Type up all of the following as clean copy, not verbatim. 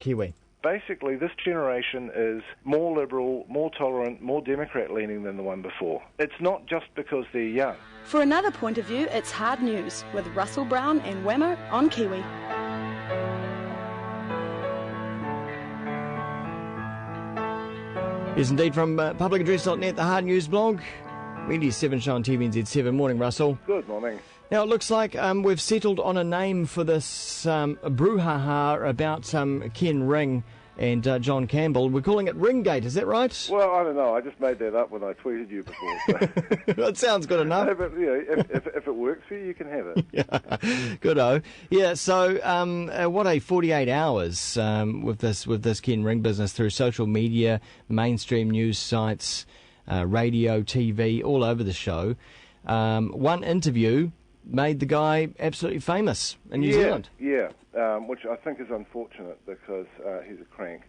Kiwi? Basically, this generation is more liberal, more tolerant, more Democrat-leaning than the one before. It's not just because they're young. For another point of view, it's Hard News with Russell Brown and Wammo on Kiwi. Yes, indeed, from publicaddress.net, the Hard News blog. Media 7 show on TVNZ7. Morning, Russell. Good morning. Now, it looks like we've settled on a name for this brouhaha about Ken Ring and John Campbell. We're calling it RingGate, is that right? Well, I don't know. I just made that up when I tweeted you before. So. That sounds good enough. No, but if it works for you, you can have it. Yeah. Good-o. Yeah, so what a 48 hours with this Ken Ring business through social media, mainstream news sites, radio, TV, all over the show. One interview made the guy absolutely famous in New Zealand. Yeah, which I think is unfortunate because he's a crank.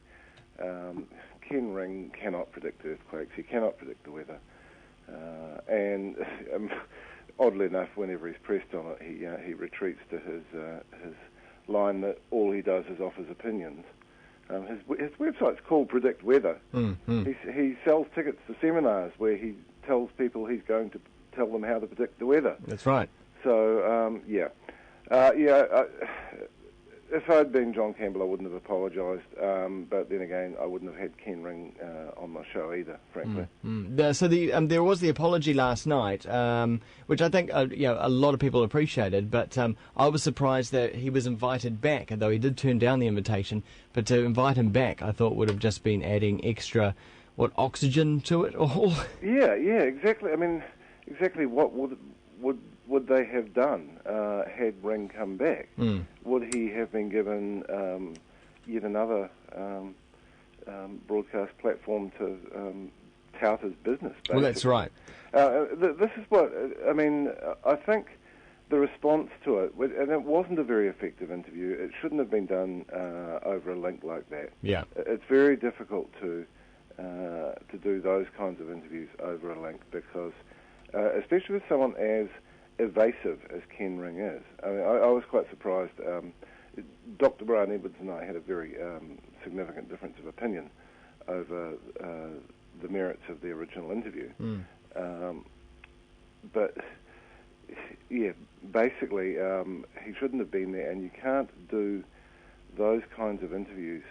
Ken Ring cannot predict earthquakes. He cannot predict the weather. And oddly enough, whenever he's pressed on it, he retreats to his line that all he does is offers opinions. His website's called Predict Weather. He sells tickets to seminars where he tells people he's going to tell them how to predict the weather. That's right. So, if I'd been John Campbell, I wouldn't have apologised. But then again, I wouldn't have had Ken Ring on my show either, frankly. So there was the apology last night, which I think a lot of people appreciated. But I was surprised that he was invited back, though he did turn down the invitation. But to invite him back, I thought would have just been adding extra, oxygen to it all. Yeah, exactly. I mean, exactly what would they have done had Ring come back? Would he have been given yet another broadcast platform to tout his business, basically? Well, that's right. This is what, I mean, I think the response to it, and it wasn't a very effective interview, it shouldn't have been done over a link like that. Yeah. It's very difficult to do those kinds of interviews over a link because, especially with someone as evasive as Ken Ring is. I mean, I was quite surprised. Dr. Brian Edwards and I had a very significant difference of opinion over the merits of the original interview. But, yeah, basically, he shouldn't have been there, and you can't do those kinds of interviews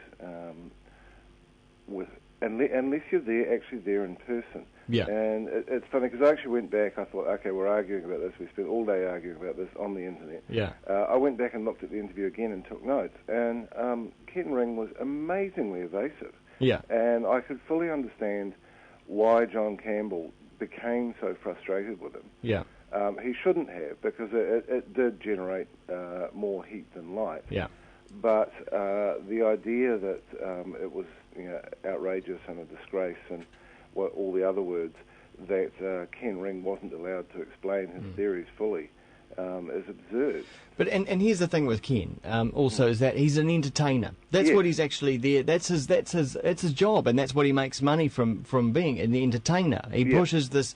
unless you're actually there in person. Yeah. And it's funny because I actually went back. I thought, okay, we're arguing about this. We spent all day arguing about this on the internet. Yeah. I went back and looked at the interview again and took notes. And Ken Ring was amazingly evasive. Yeah. And I could fully understand why John Campbell became so frustrated with him. Yeah. He shouldn't have, because it did generate more heat than light. Yeah. But the idea that it was outrageous and a disgrace and all the other words, that Ken Ring wasn't allowed to explain his theories fully is absurd. But and here's the thing with Ken, also, is that he's an entertainer. That's what he's actually there. That's his job, and that's what he makes money from being an entertainer. He pushes this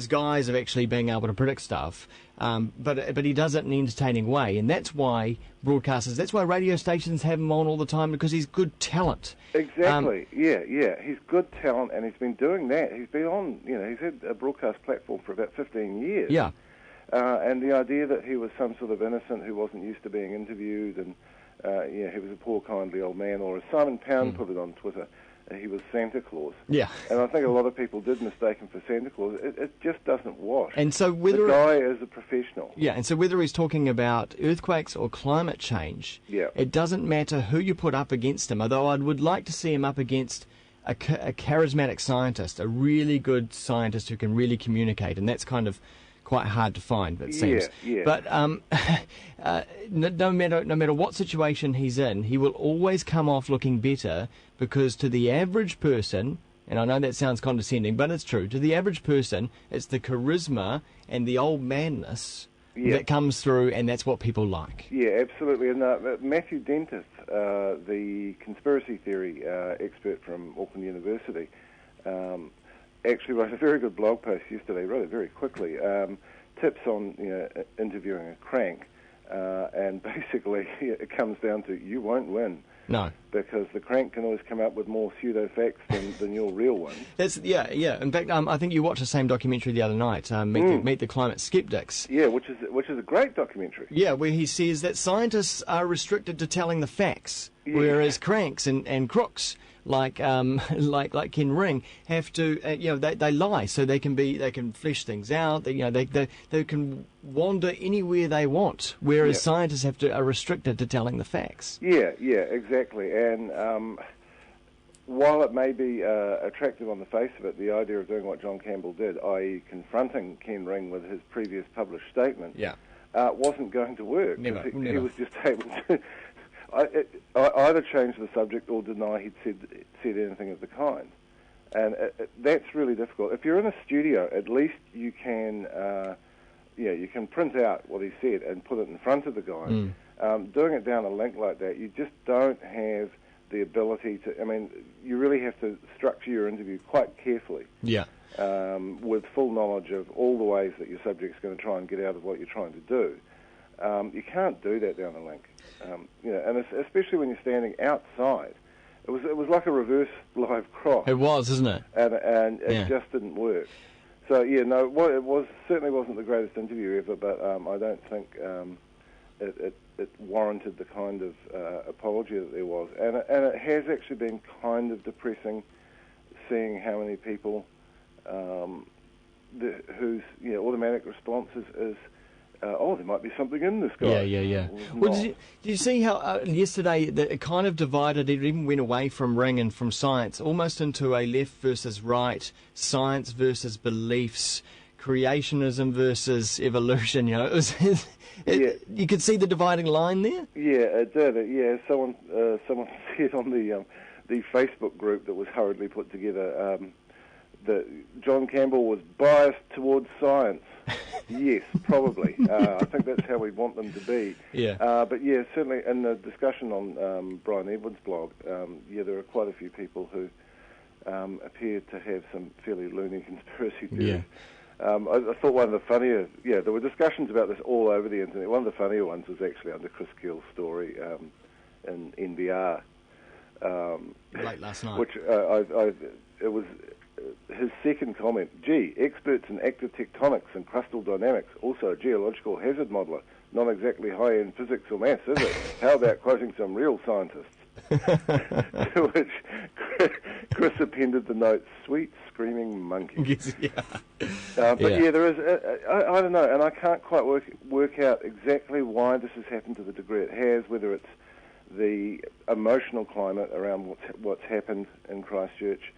guise of actually being able to predict stuff, but he does it in an entertaining way, and that's why broadcasters, that's why radio stations have him on all the time, because he's good talent. Exactly. He's good talent, and he's been doing that. He's been on, he's had a broadcast platform for about 15 years. Yeah. And the idea that he was some sort of innocent who wasn't used to being interviewed, and he was a poor, kindly old man, or as Simon Pound put it on Twitter, he was Santa Claus. Yeah. And I think a lot of people did mistake him for Santa Claus. It just doesn't wash. And so whether the guy is a professional. Yeah, and so whether he's talking about earthquakes or climate change, it doesn't matter who you put up against him, although I would like to see him up against a charismatic scientist, a really good scientist who can really communicate, and that's kind of quite hard to find, it seems. Yeah. But no matter what situation he's in, he will always come off looking better, because to the average person, and I know that sounds condescending, but it's true, to the average person, it's the charisma and the old manness that comes through, and that's what people like. Yeah, absolutely. And Matthew Dentith, the conspiracy theory expert from Auckland University, actually wrote a very good blog post yesterday, wrote it very quickly, tips on interviewing a crank, and basically it comes down to you won't win. No. Because the crank can always come up with more pseudo-facts than your real ones. Yeah. In fact, I think you watched the same documentary the other night, Meet the Climate Skeptics. Yeah, which is a great documentary. Yeah, where he says that scientists are restricted to telling the facts, whereas cranks and crooks like Ken Ring have to, they lie, so they can flesh things out. They can wander anywhere they want, whereas scientists are restricted to telling the facts. Yeah, exactly. And while it may be attractive on the face of it, the idea of doing what John Campbell did, i.e. confronting Ken Ring with his previous published statement, wasn't going to work. Never. He was just able to either change the subject or deny he'd said anything of the kind. And that's really difficult. If you're in a studio, at least you can you can print out what he said and put it in front of the guy. Doing it down a link like that, you just don't have the ability to... I mean, you really have to structure your interview quite carefully. Yeah. With full knowledge of all the ways that your subject's going to try and get out of what you're trying to do. You can't do that down a link. And especially when you're standing outside. It was like a reverse live cross. It was, isn't it? And it just didn't work. So, it certainly wasn't the greatest interview ever, but I don't think it warranted the kind of apology that there was. And it has actually been kind of depressing seeing how many people whose automatic response is there might be something in this guy. Yeah. Well, did you see how yesterday it kind of divided, it even went away from Ring and from science, almost into a left versus right, science versus beliefs, creationism versus evolution, It was... You could see the dividing line there? Yeah, it did. Someone said on the Facebook group that was hurriedly put together that John Campbell was biased towards science. Yes, probably. I think that's how we'd want them to be. Yeah. But certainly in the discussion on Brian Edwards' blog, there are quite a few people who appeared to have some fairly loony conspiracy theories. I thought one of the funnier... there were discussions about this all over the internet. One of the funnier ones was actually under Chris Keel's story in NBR. Late last night. Which it was... his second comment, experts in active tectonics and crustal dynamics, also a geological hazard modeler, not exactly high-end physics or maths, is it? How about quoting some real scientists? To which Chris appended the note, sweet screaming monkey. There is, I don't know, and I can't quite work out exactly why this has happened to the degree it has, whether it's the emotional climate around what's happened in Christchurch,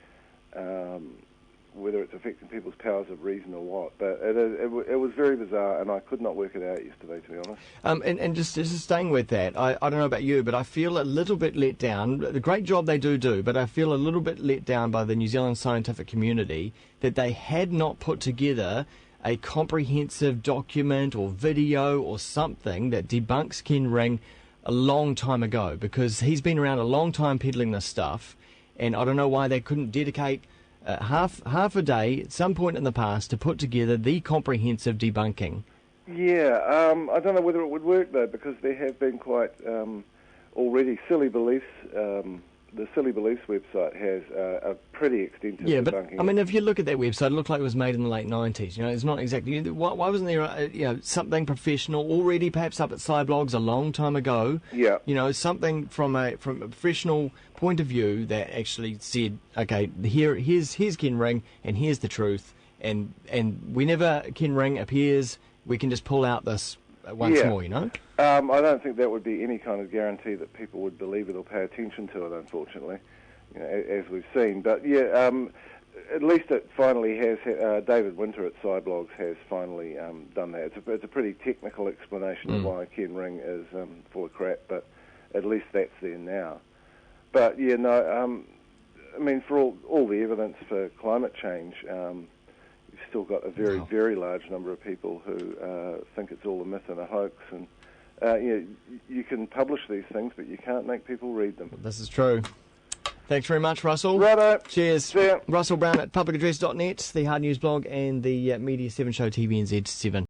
whether it's affecting people's powers of reason or what. But it was very bizarre, and I could not work it out yesterday, to be honest. And just staying with that, I don't know about you, but I feel a little bit let down. The great job they do, but I feel a little bit let down by the New Zealand scientific community that they had not put together a comprehensive document or video or something that debunks Ken Ring a long time ago, because he's been around a long time peddling this stuff, and I don't know why they couldn't dedicate half a day at some point in the past to put together the comprehensive debunking. I don't know whether it would work though, because there have been quite already silly beliefs. The Silly Beliefs website has a pretty extensive debunking. But I mean, if you look at that website, it looked like it was made in the late 90s. It's not exactly... Why wasn't there something professional already, perhaps up at Cyblogs a long time ago? Yeah. Something from a professional point of view that actually said, okay, here's Ken Ring, and here's the truth, and whenever Ken Ring appears, we can just pull out this once more, I don't think that would be any kind of guarantee that people would believe it or pay attention to it, unfortunately, as we've seen. But at least it finally has. David Winter at Cyblogs has finally done that. It's a pretty technical explanation of why Ken Ring is full of crap, but at least that's there now. But I mean, for all the evidence for climate change, you've still got a very, very large number of people who think it's all a myth and a hoax, and you can publish these things, but you can't make people read them. This is true. Thanks very much, Russell. Righto. Cheers. See ya. Russell Brown at publicaddress.net, the Hard News blog, and the Media 7 show TVNZ 7.